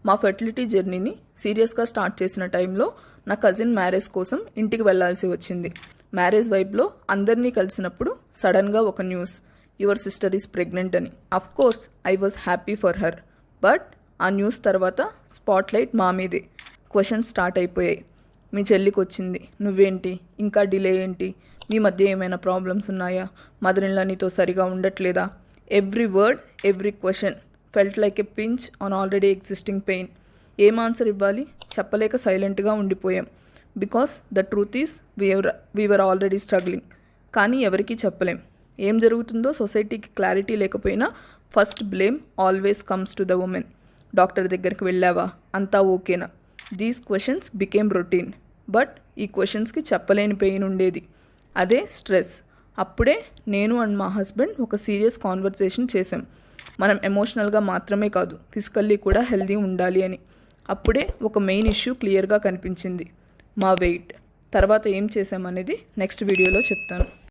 మా ఫెర్టిలిటీ జర్నీని సీరియస్గా స్టార్ట్ చేసిన టైంలో నా కజిన్ మ్యారేజ్ కోసం ఇంటికి వెళ్లాల్సి వచ్చింది. మ్యారేజ్ వైబ్లో అందరినీ కలిసినప్పుడు సడన్గా ఒక news, your sister is pregnant అని. Of course I was happy for her. But ఆ న్యూస్ తర్వాత స్పాట్లైట్ మా మీదే. క్వశ్చన్స్ స్టార్ట్ అయిపోయాయి. మీ చెల్లికి వచ్చింది, నువ్వేంటి ఇంకా డిలే ఏంటి, మీ మధ్య ఏమైనా ప్రాబ్లమ్స్ ఉన్నాయా, మదర్ ఇన్ లా నీతో సరిగా ఉండట్లేదా? Every word, every question felt like a pinch on already existing pain. ఏం ఆన్సర్ ఇవ్వాలి చెప్పలేక సైలెంట్గా ఉండిపోయాం. Because the truth is we're already struggling. కానీ ఎవరికీ చెప్పలేం. ఏం జరుగుతుందో సొసైటీకి క్లారిటీ లేకపోయినా first blame always comes to the women. Doctor దగ్గరికి వెళ్ళావా, అంతా ఓకేనా? These questions became routine. But ఈ క్వశ్చన్స్కి చెప్పలేని పెయిన్ ఉండేది, అదే స్ట్రెస్. అప్పుడే నేను అండ్ మా హస్బెండ్ ఒక సీరియస్ కాన్వర్సేషన్ చేశాం. మనం ఎమోషనల్గా మాత్రమే కాదు, ఫిజికల్లీ కూడా హెల్దీ ఉండాలి అని. అప్పుడే ఒక మెయిన్ ఇష్యూ క్లియర్గా కనిపించింది, మా వెయిట్. తర్వాత ఏం చేశామనేది నెక్స్ట్ వీడియోలో చెప్తాను.